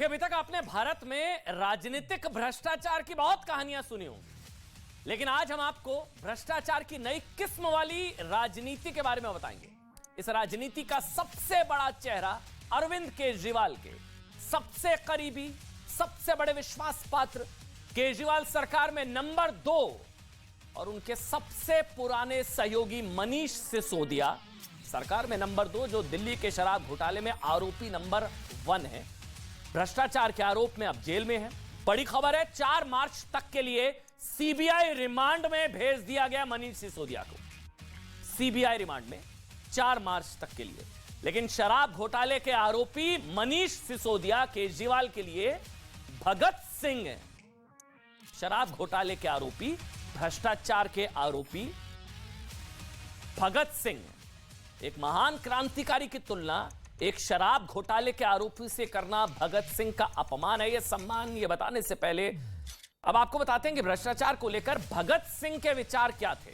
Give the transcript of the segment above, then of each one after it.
अभी तक आपने भारत में राजनीतिक भ्रष्टाचार की बहुत कहानियां सुनी होंगी, लेकिन आज हम आपको भ्रष्टाचार की नई किस्म वाली राजनीति के बारे में बताएंगे। इस राजनीति का सबसे बड़ा चेहरा अरविंद केजरीवाल के सबसे करीबी, सबसे बड़े विश्वास पात्र, केजरीवाल सरकार में नंबर 2 और उनके सबसे पुराने सहयोगी मनीष सिसोदिया सरकार में नंबर 2, जो दिल्ली के शराब घोटाले में आरोपी नंबर 1 है, भ्रष्टाचार के आरोप में अब जेल में है। बड़ी खबर है, 4 मार्च तक के लिए सीबीआई रिमांड में भेज दिया गया मनीष सिसोदिया को। सीबीआई रिमांड में 4 मार्च तक के लिए। लेकिन शराब घोटाले के आरोपी मनीष सिसोदिया केजरीवाल के लिए भगत सिंह है। शराब घोटाले के आरोपी, भ्रष्टाचार के आरोपी भगत सिंह। एक महान क्रांतिकारी की तुलना एक शराब घोटाले के आरोपी से करना भगत सिंह का अपमान है, यह सम्मान। यह बताने से पहले अब आपको बताते हैं कि भ्रष्टाचार को लेकर भगत सिंह के विचार क्या थे।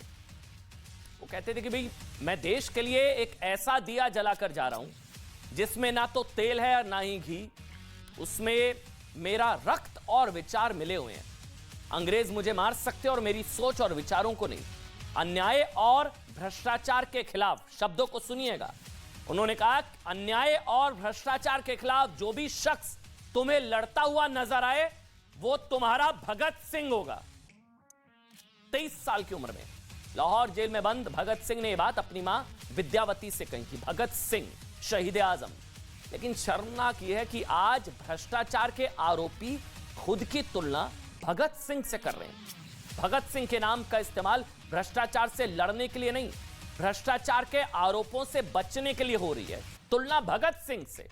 वो कहते थे कि भाई, मैं देश के लिए एक ऐसा दिया जलाकर जा रहा हूं जिसमें ना तो तेल है और ना ही घी, उसमें मेरा रक्त और विचार मिले हुए हैं। अंग्रेज मुझे मार सकते और मेरी सोच और विचारों को नहीं। अन्याय और भ्रष्टाचार के खिलाफ, शब्दों को सुनिएगा, उन्होंने कहा, अन्याय और भ्रष्टाचार के खिलाफ जो भी शख्स तुम्हें लड़ता हुआ नजर आए वो तुम्हारा भगत सिंह होगा। 23 साल की उम्र में लाहौर जेल में बंद भगत सिंह ने यह बात अपनी मां विद्यावती से कही थी। भगत सिंह शहीद आजम। लेकिन शर्मनाक यह है कि आज भ्रष्टाचार के आरोपी खुद की तुलना भगत सिंह से कर रहे हैं। भगत सिंह के नाम का इस्तेमाल भ्रष्टाचार से लड़ने के लिए नहीं, भ्रष्टाचार के आरोपों से बचने के लिए हो रही है। तुलना भगत सिंह से।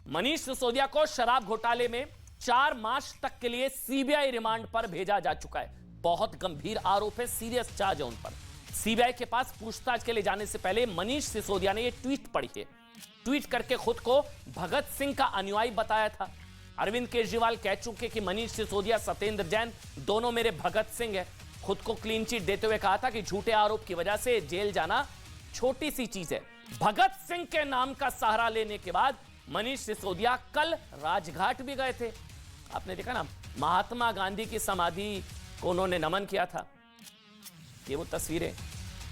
मनीष सिसोदिया को शराब घोटाले में 4 मार्च तक के लिए सीबीआई रिमांड पर भेजा जा चुका है। बहुत गंभीर आरोप है, सीरियस चार्ज है उन पर। सीबीआई के पास पूछताछ के लिए जाने से पहले मनीष सिसोदिया ने यह ट्वीट पढ़ी है। ट्वीट करके खुद को भगत सिंह का अनुयायी बताया था। अरविंद केजरीवाल कह चुके कि मनीष सिसोदिया, सत्येंद्र जैन दोनों मेरे भगत सिंह है। खुद को क्लीन चिट देते हुए कहा था कि झूठे आरोप की वजह से जेल जाना छोटी सी चीज है। भगत सिंह के नाम का सहारा लेने के बाद मनीष सिसोदिया कल राजघाट भी गए थे। आपने देखा ना, महात्मा गांधी की समाधि को उन्होंने नमन किया था। ये वो तस्वीरें।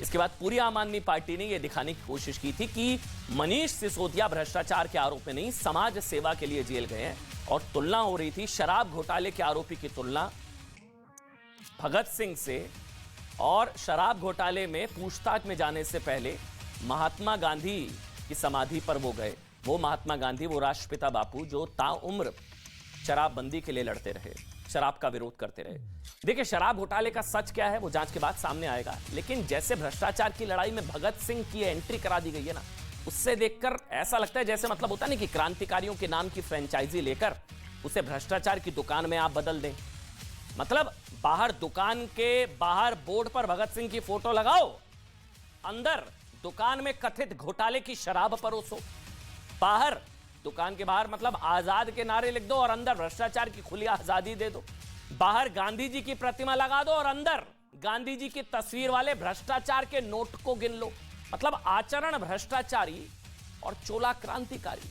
इसके बाद पूरी आम आदमी पार्टी ने यह दिखाने की कोशिश की थी कि मनीष सिसोदिया भ्रष्टाचार के आरोप में नहीं, समाज सेवा के लिए जेल गए हैं। और तुलना हो रही थी शराब घोटाले के आरोपी की तुलना भगत सिंह से, और शराब घोटाले में पूछताछ में जाने से पहले महात्मा गांधी की समाधि पर वो गए। वो महात्मा गांधी, वो राष्ट्रपिता बापू, जो ताउम्र शराबबंदी के लिए लड़ते रहे, शराब का विरोध करते रहे। देखिए, शराब घोटाले का सच क्या है वो जांच के बाद सामने आएगा। लेकिन जैसे भ्रष्टाचार की लड़ाई में भगत सिंह की एंट्री करा दी गई है ना, उससे देखकर ऐसा लगता है जैसे मतलब होता नहीं कि क्रांतिकारियों के नाम की फ्रेंचाइजी लेकर उसे भ्रष्टाचार की दुकान में आप बदल दें। मतलब बाहर, दुकान के बाहर बोर्ड पर भगत सिंह की फोटो लगाओ, अंदर दुकान में कथित घोटाले की शराब परोसो। बाहर, दुकान के बाहर मतलब आजाद के नारे लिख दो और अंदर भ्रष्टाचार की खुली आजादी दे दो। बाहर गांधी जी की प्रतिमा लगा दो और अंदर गांधी जी की तस्वीर वाले भ्रष्टाचार के नोट को गिन लो। मतलब आचरण भ्रष्टाचारी और चोला क्रांतिकारी।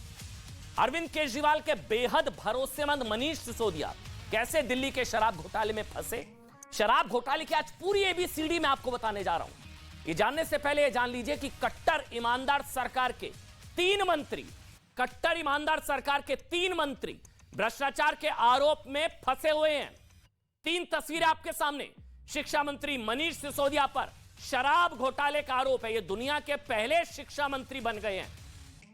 अरविंद केजरीवाल के बेहद भरोसेमंद मनीष सिसोदिया कैसे दिल्ली के शराब घोटाले में फंसे, शराब घोटाले की आज पूरी एबीसीडी में आपको बताने जा रहा हूं। ये जानने से पहले ये जान लीजिए कि कट्टर ईमानदार सरकार के 3 मंत्री, कट्टर ईमानदार सरकार के 3 मंत्री भ्रष्टाचार के आरोप में फंसे हुए हैं। 3 तस्वीरें आपके सामने। शिक्षा मंत्री मनीष सिसोदिया पर शराब घोटाले का आरोप है। ये दुनिया के पहले शिक्षा मंत्री बन गए हैं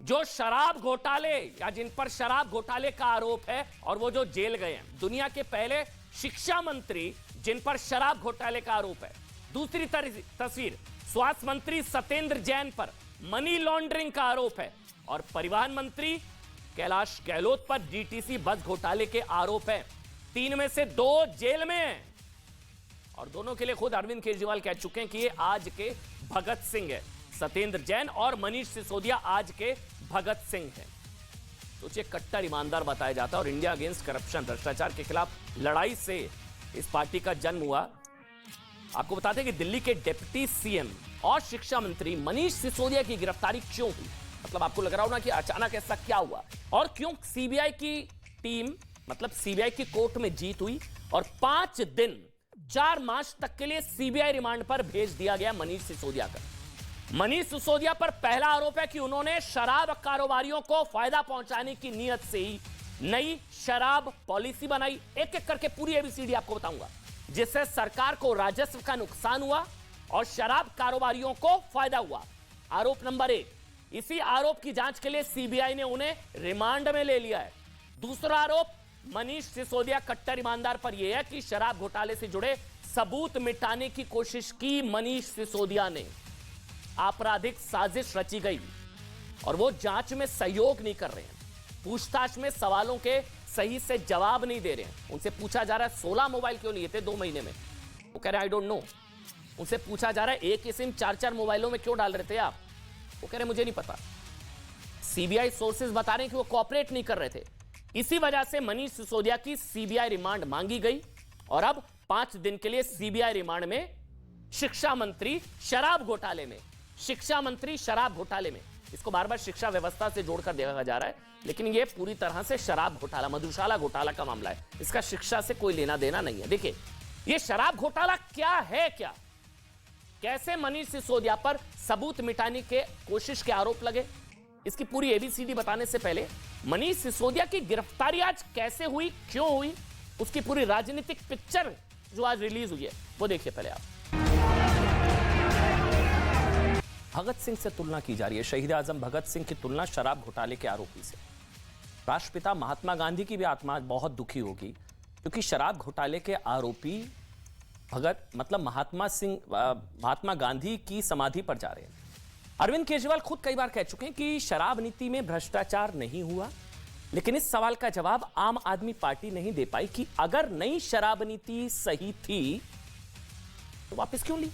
जो शराब घोटाले, या जिन पर शराब घोटाले का आरोप है और वो जो जेल गए हैं। दुनिया के पहले शिक्षा मंत्री जिन पर शराब घोटाले का आरोप है। दूसरी तस्वीर, स्वास्थ्य मंत्री सत्येंद्र जैन पर मनी लॉन्ड्रिंग का आरोप है और परिवहन मंत्री कैलाश गहलोत पर डीटीसी बस घोटाले के आरोप है। 3 में से 2 जेल में हैं और दोनों के लिए खुद अरविंद केजरीवाल कह चुके हैं कि ये आज के भगत सिंह है। सत्येंद्र जैन और मनीष सिसोदिया आज के भगत सिंह हैं। सोचिए, कट्टर ईमानदार बताया जाता है और इंडिया अगेंस्ट करप्शन, भ्रष्टाचार के खिलाफ लड़ाई से इस पार्टी का जन्म हुआ। आपको बताते हैं कि दिल्ली के डिप्टी सीएम और शिक्षा मंत्री मनीष सिसोदिया की गिरफ्तारी क्यों हुई। मतलब आपको लग रहा हो ना कि अचानक ऐसा क्या हुआ और क्यों सीबीआई की टीम मतलब सीबीआई की कोर्ट में जीत हुई और 5 दिन 4 मार्च तक के लिए सीबीआई रिमांड पर भेज दिया गया मनीष सिसोदिया का। मनीष सिसोदिया पर पहला आरोप है कि उन्होंने शराब कारोबारियों को फायदा पहुंचाने की नीयत से ही नई शराब पॉलिसी बनाई। एक एक करके पूरी एबीसीडी आपको बताऊंगा, जिससे सरकार को राजस्व का नुकसान हुआ और शराब कारोबारियों को फायदा हुआ। आरोप नंबर 1, इसी आरोप की जांच के लिए सीबीआई ने उन्हें रिमांड में ले लिया है। दूसरा आरोप मनीष सिसोदिया कट्टर ईमानदार पर यह है कि शराब घोटाले से जुड़े सबूत मिटाने की कोशिश की मनीष सिसोदिया ने। आपराधिक साजिश रची गई और वो जांच में सहयोग नहीं कर रहे हैं। पूछताछ में सवालों के सही से जवाब नहीं दे रहे हैं। उनसे पूछा जा रहा है 16 मोबाइल क्यों लिए थे 2 महीने में, वो कह रहे हैं आई डोंट नो। उनसे पूछा जा रहा है एक ही सिम 4-4 मोबाइलों में क्यों डाल रहे थे आप, वो कह रहे मुझे नहीं पता। सीबीआई सोर्सेज बता रहे हैं कि वो कोऑपरेट नहीं कर रहे थे। इसी वजह से मनीष सिसोदिया की सीबीआई रिमांड मांगी गई और अब 5 दिन के लिए सीबीआई रिमांड में शिक्षा मंत्री शराब घोटाले में, शिक्षा मंत्री शराब घोटाले में, इसको बार बार शिक्षा व्यवस्था से जोड़कर देखा जा रहा है, लेकिन यह पूरी तरह से शराब घोटाला, मधुशाला घोटाला का मामला है। इसका शिक्षा से कोई लेना देना नहीं है। देखिए यह शराब घोटाला क्या है, क्या कैसे मनीष सिसोदिया पर सबूत मिटाने के कोशिश के आरोप लगे, इसकी पूरी एबीसीडी बताने से पहले मनीष सिसोदिया की गिरफ्तारी आज कैसे हुई, क्यों हुई, उसकी पूरी राजनीतिक पिक्चर जो आज रिलीज हुई है वो देखिए पहले आप। भगत सिंह से तुलना की जा रही है। शहीद आजम भगत सिंह की तुलना शराब घोटाले के आरोपी से। राष्ट्रपिता महात्मा गांधी की भी आत्मा बहुत दुखी होगी क्योंकि शराब घोटाले के आरोपी भगत मतलब महात्मा गांधी की समाधि पर जा रहे हैं। अरविंद केजरीवाल खुद कई बार कह चुके हैं कि शराब नीति में भ्रष्टाचार नहीं हुआ, लेकिन इस सवाल का जवाब आम आदमी पार्टी नहीं दे पाई कि अगर नई शराब नीति सही थी तो वापस क्यों ली,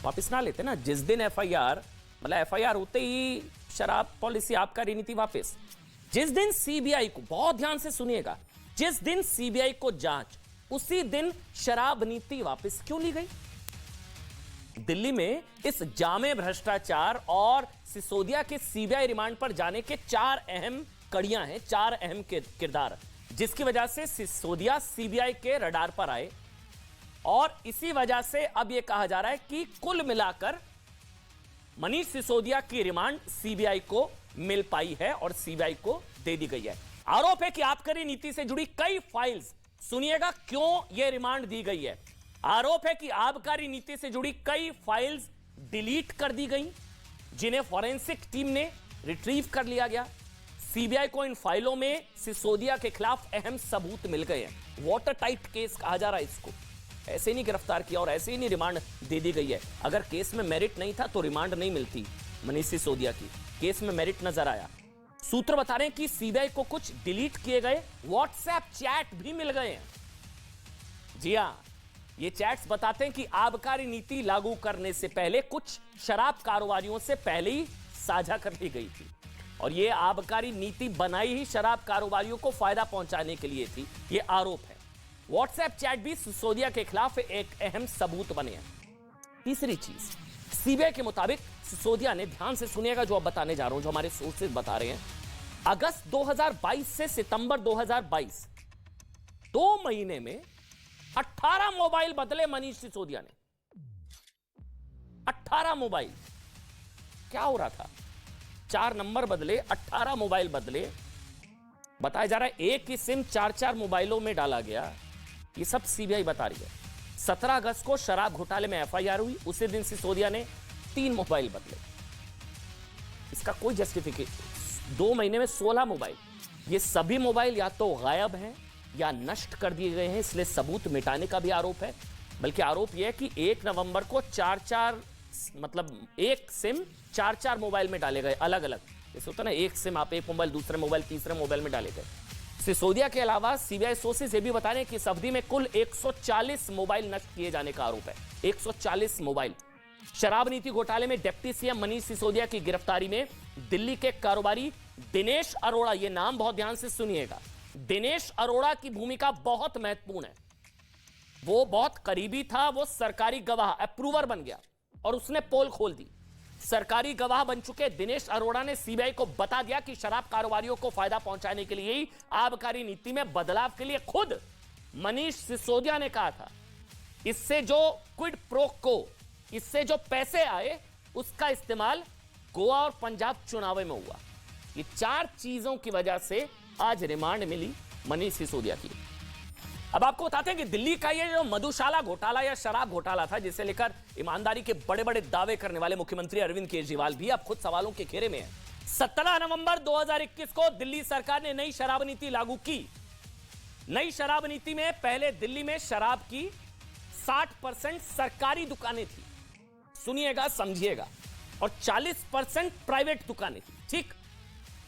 वापस ना लेते ना। जिस दिन एफआईआर मतलब एफआईआर होते ही शराब पॉलिसी आबकारी नीति वापस। जिस दिन सीबीआई को, बहुत ध्यान से सुनिएगा, जिस दिन सीबीआई को जांच, उसी दिन शराब नीति वापस क्यों ली गई। दिल्ली में इस जामे भ्रष्टाचार और सिसोदिया के सीबीआई रिमांड पर जाने के 4 अहम कड़ियां हैं, 4 अहम किरदार, जिसकी वजह से सिसोदिया सीबीआई के रडार पर आए और इसी वजह से अब यह कहा जा रहा है कि कुल मिलाकर मनीष सिसोदिया की रिमांड सीबीआई को मिल पाई है और सीबीआई को दे दी गई है। आरोप है कि आबकारी नीति से जुड़ी कई फाइल्स, सुनिएगा क्यों यह रिमांड दी गई है। आरोप है कि आबकारी नीति से जुड़ी कई फाइल्स डिलीट कर दी गई, जिन्हें फॉरेंसिक टीम ने रिट्रीव कर लिया गया। सीबीआई को इन फाइलों में सिसोदिया के खिलाफ अहम सबूत मिल गए हैं। वाटर टाइट केस कहा जा रहा है इसको। ऐसे नहीं गिरफ्तार किया और ऐसे ही नहीं रिमांड दे दी गई है। अगर केस में मेरिट नहीं था तो रिमांड नहीं मिलती मनीष सिसोदिया की। केस में मेरिट नजर आया। सूत्र बता रहे हैं कि सीबीआई को कुछ डिलीट किए गए व्हाट्सएप चैट भी मिल गए हैं। जी हां, ये चैट्स बताते हैं कि आबकारी नीति लागू करने से पहले कुछ शराब कारोबारियों से पहले ही साझा कर ली गई थी और ये आबकारी नीति बनाई ही शराब कारोबारियों को फायदा पहुंचाने के लिए थी, ये आरोप है। व्हाट्सएप चैट भी सिसोदिया के खिलाफ एक अहम सबूत बने हैं। तीसरी चीज, सीबीआई के मुताबिक सिसोदिया ने, ध्यान से सुनिएगा जो अब बताने जा रहा हूं, जो हमारे सोर्सेज बता रहे हैं, अगस्त 2022 से सितंबर 2022 2 महीने में 18 मोबाइल बदले मनीष सिसोदिया ने। 18 मोबाइल। क्या हो रहा था? 4 नंबर बदले, 18 मोबाइल बदले। बताया जा रहा है एक ही सिम 4-4 मोबाइलों में डाला गया। ये सब सीबीआई बता रही है। 17 अगस्त को शराब घोटाले में एफआईआर हुई, उसी दिन सिसोदिया ने 3 मोबाइल बदले। इसका कोई जस्टिफिकेशन। 2 महीने में 16 मोबाइल। ये सभी मोबाइल या तो गायब हैं या नष्ट कर दिए गए हैं, इसलिए सबूत मिटाने का भी आरोप है। बल्कि आरोप यह है कि 1 नवंबर को 4-4 मतलब एक सिम 4-4 मोबाइल में डाले गए, अलग अलग। जैसे होता ना, एक सिम आप एक मोबाइल, दूसरे मोबाइल, तीसरे मोबाइल में डाले गए। सिसोदिया के अलावा सीबीआई सोर्सेज ये भी बता रहे हैं कि इस अवधि में कुल 140 मोबाइल नष्ट किए जाने का आरोप है। 140 मोबाइल। शराब नीति घोटाले में डिप्टी सीएम मनीष सिसोदिया की गिरफ्तारी में दिल्ली के कारोबारी दिनेश अरोड़ा, ये नाम बहुत ध्यान से सुनिएगा, दिनेश अरोड़ा की भूमिका बहुत महत्वपूर्ण है। वो बहुत करीबी था, वो सरकारी गवाह, अप्रूवर बन गया और उसने पोल खोल दी। सरकारी गवाह बन चुके दिनेश अरोड़ा ने सीबीआई को बता दिया कि शराब कारोबारियों को फायदा पहुंचाने के लिए ही आबकारी नीति में बदलाव के लिए खुद मनीष सिसोदिया ने कहा था। इससे जो क्विड प्रो को, इससे जो पैसे आए उसका इस्तेमाल गोवा और पंजाब चुनाव में हुआ। ये 4 चीजों की वजह से आज रिमांड मिली मनीष सिसोदिया की। अब आपको बताते हैं कि दिल्ली का ये जो मधुशाला घोटाला या शराब घोटाला था, जिसे लेकर ईमानदारी के बड़े बड़े दावे करने वाले मुख्यमंत्री अरविंद केजरीवाल भी अब खुद सवालों के घेरे में है। 17 नवंबर 2021 को दिल्ली सरकार ने नई शराब नीति लागू की। नई शराब नीति में पहले दिल्ली में शराब की 60% सरकारी दुकानें थी, सुनिएगा समझिएगा, और 40% प्राइवेट दुकानें थी, ठीक।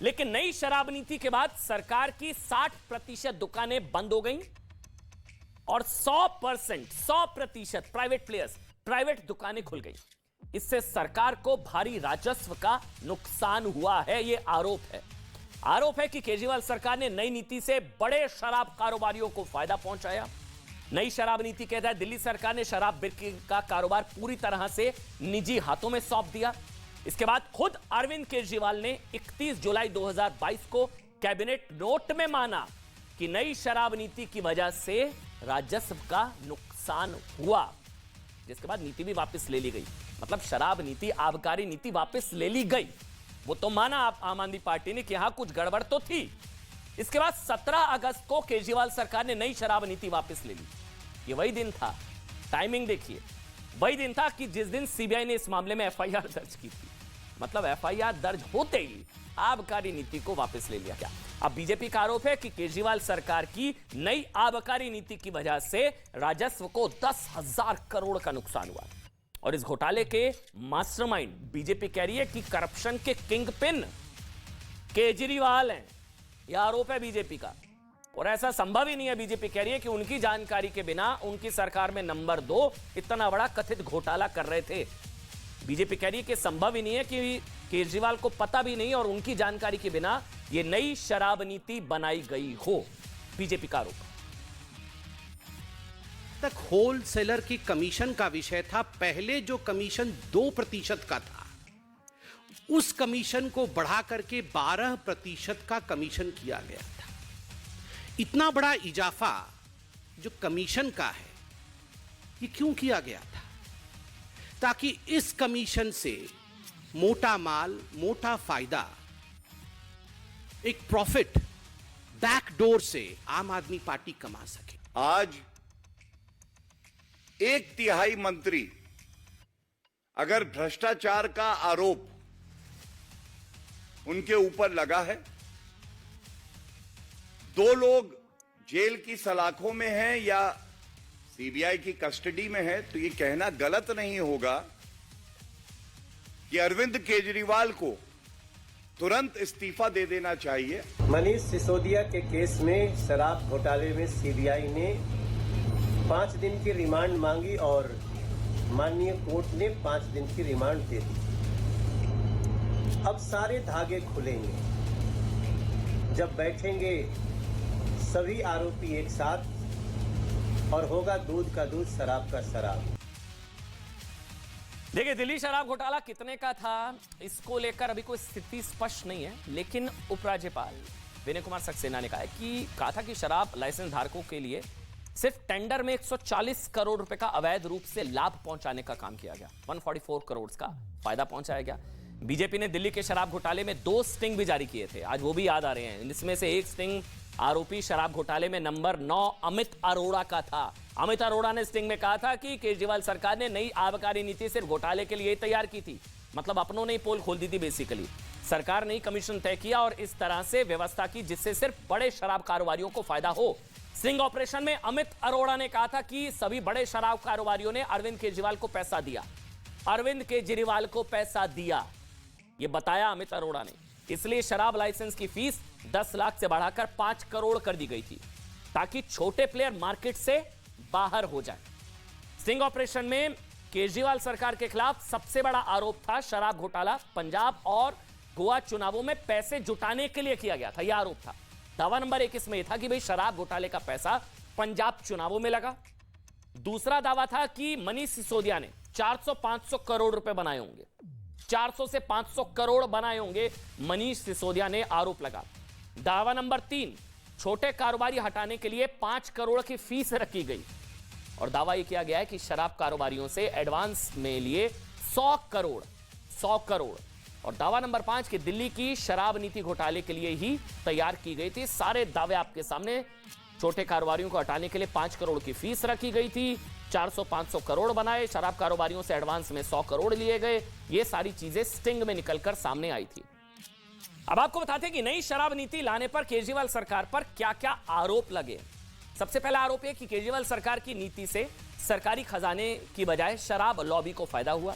लेकिन नई शराब नीति के बाद सरकार की 60% दुकानें बंद हो गईं और 100% प्राइवेट प्लेयर्स, प्राइवेट दुकानें खुल गई। इससे सरकार को भारी राजस्व का नुकसान हुआ है, यह आरोप है कि केजरीवाल सरकार ने नई नीति से बड़े शराब कारोबारियों को फायदा पहुंचाया। नई शराब नीति के तहत दिल्ली सरकार ने शराब बिक्री का कारोबार पूरी तरह से निजी हाथों में सौंप दिया। इसके बाद खुद अरविंद केजरीवाल ने 31 जुलाई 2022 को कैबिनेट नोट में माना कि नई शराब नीति की वजह से राजस्व का नुकसान हुआ, जिसके बाद नीति भी वापस ले ली गई। मतलब शराब नीति, आबकारी नीति वापस ले ली गई। वो तो माना आम आदमी पार्टी ने कि हां कुछ गड़बड़ तो थी। इसके बाद 17 अगस्त को केजरीवाल सरकार ने नई शराब नीति वापस ले ली। ये वही दिन था, टाइमिंग देखिए, वही दिन था कि जिस दिन सीबीआई ने इस मामले में एफआईआर दर्ज की थी। मतलब एफआईआर दर्ज होते ही आबकारी नीति को वापस ले लिया गया। अब बीजेपी का आरोप है कि केजरीवाल सरकार की नई आबकारी नीति की वजह से राजस्व को 10,000 करोड़ का नुकसान हुआ। और इस घोटाले के मास्टरमाइंड बीजेपी कह रही है कि करप्शन के किंग पिन केजरीवाल हैं। यह आरोप है बीजेपी का, और ऐसा संभव ही नहीं है। बीजेपी कह रही है कि उनकी जानकारी के बिना उनकी सरकार में नंबर 2 इतना बड़ा कथित घोटाला कर रहे थे। बीजेपी कह रही है कि संभव ही नहीं है कि केजरीवाल को पता भी नहीं और उनकी जानकारी के बिना यह नई शराब नीति बनाई गई हो। बीजेपी का आरोप तक होलसेलर की कमीशन का विषय था। पहले जो कमीशन 2% का था, उस कमीशन को बढ़ा करके 12% का कमीशन किया गया था। इतना बड़ा इजाफा जो कमीशन का है, ये क्यों किया गया था? ताकि इस कमीशन से मोटा माल, मोटा फायदा, एक प्रॉफिट बैकडोर से आम आदमी पार्टी कमा सके। आज 1/3 मंत्री अगर भ्रष्टाचार का आरोप उनके ऊपर लगा है, 2 लोग जेल की सलाखों में हैं या सीबीआई की कस्टडी में है, तो ये कहना गलत नहीं होगा कि अरविंद केजरीवाल को तुरंत इस्तीफा दे देना चाहिए। मनीष सिसोदिया के केस में शराब घोटाले में सीबीआई ने 5 दिन की रिमांड मांगी और माननीय कोर्ट ने 5 दिन की रिमांड दे दी। अब सारे धागे खुलेंगे जब बैठेंगे सभी आरोपी एक साथ और होगा दूध का दूध, शराब का शराब। देखिए, दिल्ली शराब घोटाला कितने का था, इसको लेकर अभी कोई स्थिति स्पष्ट नहीं है। लेकिन उपराज्यपाल विनय कुमार सक्सेना ने कहा था कि शराब लाइसेंस धारकों के लिए सिर्फ टेंडर में 140 करोड़ रुपए का अवैध रूप से लाभ पहुंचाने का काम किया गया। 144 करोड़ का फायदा पहुंचाया गया। बीजेपी ने दिल्ली के शराब घोटाले में 2 स्टिंग भी जारी किए थे, आज वो भी याद आ रहे हैं। इसमें से एक स्टिंग आरोपी शराब घोटाले में नंबर 9 अमित अरोड़ा का था। अमित अरोड़ा ने स्टिंग में कहा था कि केजरीवाल सरकार ने नई आबकारी नीति सिर्फ घोटाले के लिए तैयार की थी। मतलब अपनों ने पोल खोल दी थी। बेसिकली सरकार ने कमीशन तय किया और इस तरह से व्यवस्था की जिससे सिर्फ बड़े शराब कारोबारियों को फायदा हो। स्टिंग ऑपरेशन में अमित अरोड़ा ने कहा था कि सभी बड़े शराब कारोबारियों ने अरविंद केजरीवाल को पैसा दिया। अरविंद केजरीवाल को पैसा दिया, यह बताया अमित अरोड़ा ने। इसलिए शराब लाइसेंस की फीस 10 लाख से बढ़ाकर 5 करोड़ कर दी गई थी ताकि छोटे प्लेयर मार्केट से बाहर हो जाए। स्टिंग ऑपरेशन में केजरीवाल सरकार के खिलाफ सबसे बड़ा आरोप था शराब घोटाला पंजाब और गोवा चुनावों में पैसे जुटाने के लिए किया गया था। यह आरोप था। दावा नंबर 1 इसमें था कि भाई शराब घोटाले का पैसा पंजाब चुनावों में लगा। दूसरा दावा था कि मनीष सिसोदिया ने 400-500 करोड़ रुपए बनाए होंगे। 400 से 500 करोड़ बनाए होंगे, मनीष सिसोदिया ने आरोप लगा। दावा नंबर 3, छोटे कारोबारी हटाने के लिए 5 करोड़ की फीस रखी गई और दावा यह किया गया है कि शराब कारोबारियों से एडवांस में लिए 100 करोड़। और दावा नंबर 5 कि दिल्ली की शराब नीति घोटाले के लिए ही तैयार की गई थी। सारे दावे आपके सामने। छोटे कारोबारियों को हटाने के लिए 5 करोड़ की फीस रखी गई थी, 400-500 करोड़ बनाए, शराब कारोबारियों से एडवांस में 100 करोड़ लिए गए। ये सारी चीजें स्टिंग में निकलकर सामने आई थी। अब आपको बताते हैं कि नई शराब नीति लाने पर केजरीवाल सरकार पर क्या क्या आरोप लगे। सबसे पहला आरोप है कि केजरीवाल सरकार की नीति से सरकारी खजाने की बजाय शराब लॉबी को फायदा हुआ।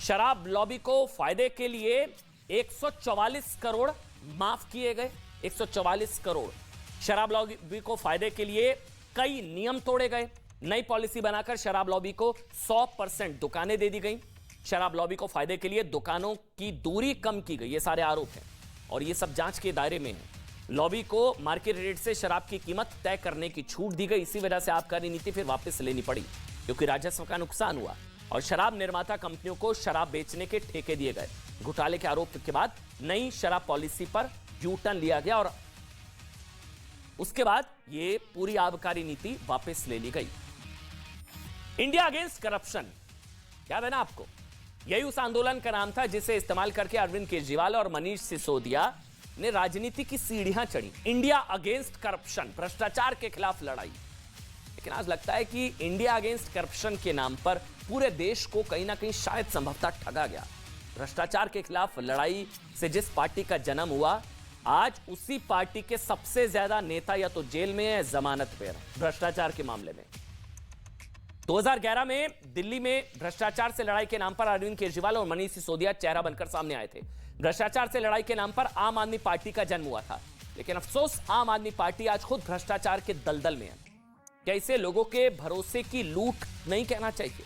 शराब लॉबी को फायदे के लिए 144 करोड़ माफ किए गए। 144 करोड़। शराब लॉबी को फायदे के लिए कई नियम तोड़े गए। नई पॉलिसी बनाकर शराब लॉबी को 100% दुकानें दे दी गई। शराब लॉबी को फायदे के लिए दुकानों की दूरी कम की गई। ये सारे आरोप हैं और ये सब जांच के दायरे में है। लॉबी को मार्केट रेट से शराब की कीमत तय करने की छूट दी गई। इसी वजह से आबकारी नीति फिर वापस लेनी पड़ी क्योंकि राजस्व का नुकसान हुआ और शराब निर्माता कंपनियों को शराब बेचने के ठेके दिए गए। घोटाले के आरोप के बाद नई शराब पॉलिसी पर यू टर्न लिया गया और उसके बाद ये पूरी आबकारी नीति वापस ले ली गई। इंडिया अगेंस्ट करप्शन, याद है ना आपको? यही उस आंदोलन का नाम था जिसे इस्तेमाल करके अरविंद केजरीवाल और मनीष सिसोदिया ने राजनीति की सीढ़ियां चढ़ी। इंडिया अगेंस्ट करप्शन, भ्रष्टाचार के खिलाफ लड़ाई। लेकिन आज लगता है कि इंडिया अगेंस्ट करप्शन के नाम पर पूरे देश को कहीं ना कहीं शायद संभवतः ठगा गया। भ्रष्टाचार के खिलाफ लड़ाई से जिस पार्टी का जन्म हुआ, आज उसी पार्टी के सबसे ज्यादा नेता या तो जेल में है, जमानत पे है भ्रष्टाचार के मामले में। 2011 में दिल्ली में भ्रष्टाचार से लड़ाई के नाम पर अरविंद केजरीवाल और मनीष सिसोदिया चेहरा बनकर सामने आए थे। भ्रष्टाचार से लड़ाई के नाम पर आम आदमी पार्टी का जन्म हुआ था। लेकिन अफसोस, आम आदमी पार्टी आज खुद भ्रष्टाचार के दलदल में है। क्या इसे लोगों के भरोसे की लूट नहीं कहना चाहिए?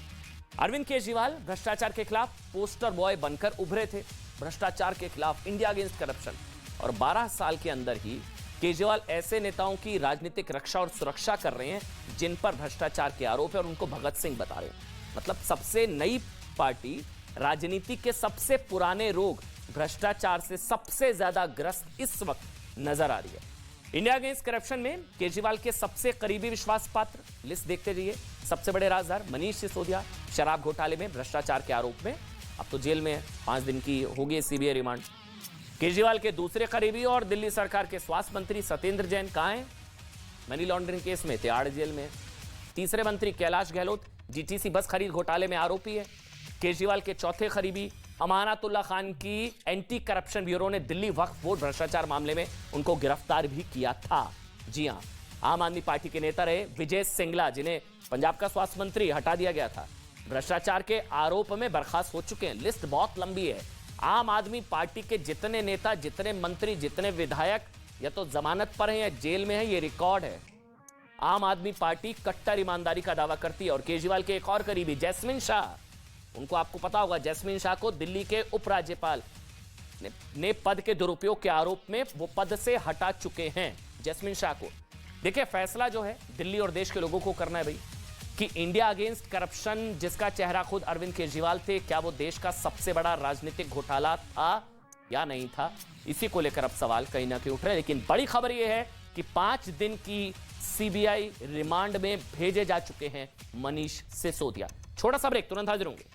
अरविंद केजरीवाल भ्रष्टाचार के खिलाफ पोस्टर बॉय बनकर उभरे थे। भ्रष्टाचार के खिलाफ, इंडिया अगेंस्ट करप्शन। और 12 साल के अंदर ही केजरीवाल ऐसे नेताओं की राजनीतिक रक्षा और सुरक्षा कर रहे हैं जिन पर भ्रष्टाचार के आरोप है और उनको भगत सिंह बता रहे हैं। मतलब सबसे नई पार्टी, राजनीति के सबसे पुराने रोग भ्रष्टाचार से सबसे ज्यादा ग्रस्त इस वक्त नजर आ रही है। इंडिया अगेंस्ट करप्शन में केजरीवाल के सबसे करीबी विश्वास पात्र, लिस्ट देखते रहिए। सबसे बड़े राजदार मनीष सिसोदिया, शराब घोटाले में भ्रष्टाचार के आरोप में अब तो जेल में है। 5 दिन की होगी सीबीआई रिमांड। केजरीवाल के दूसरे करीबी और दिल्ली सरकार के स्वास्थ्य मंत्री सत्येंद्र जैन कहां हैं? मनी लॉन्ड्रिंग केस में तिहाड़ जेल में। तीसरे मंत्री कैलाश गहलोत जीटीसी बस खरीद घोटाले में आरोपी है। केजरीवाल के चौथे करीबी अमानतुल्लाह खान की एंटी करप्शन ब्यूरो ने दिल्ली वक्फ बोर्ड भ्रष्टाचार मामले में उनको गिरफ्तार भी किया था। जी हां, आम आदमी पार्टी के नेता रहे विजय सिंगला, जिन्हें पंजाब का स्वास्थ्य मंत्री हटा दिया गया था, भ्रष्टाचार के आरोप में बर्खास्त हो चुके हैं। लिस्ट बहुत लंबी है। आम आदमी पार्टी के जितने नेता, जितने मंत्री, जितने विधायक या तो जमानत पर हैं या जेल में हैं, ये रिकॉर्ड है। आम आदमी पार्टी कट्टर ईमानदारी का दावा करती है। और केजरीवाल के एक और करीबी जैस्मिन शाह, उनको आपको पता होगा, जैस्मिन शाह को दिल्ली के उपराज्यपाल ने पद के दुरुपयोग के आरोप में वो पद से हटा चुके हैं। जैस्मिन शाह को देखिए, फैसला जो है दिल्ली और देश के लोगों को करना है भाई कि इंडिया अगेंस्ट करप्शन, जिसका चेहरा खुद अरविंद केजरीवाल थे, क्या वो देश का सबसे बड़ा राजनीतिक घोटाला था या नहीं था? इसी को लेकर अब सवाल कहीं ना कहीं उठ रहे हैं। लेकिन बड़ी खबर यह है कि 5 दिन की सीबीआई रिमांड में भेजे जा चुके हैं मनीष सिसोदिया। छोटा सा ब्रेक, तुरंत हाजिर होंगे।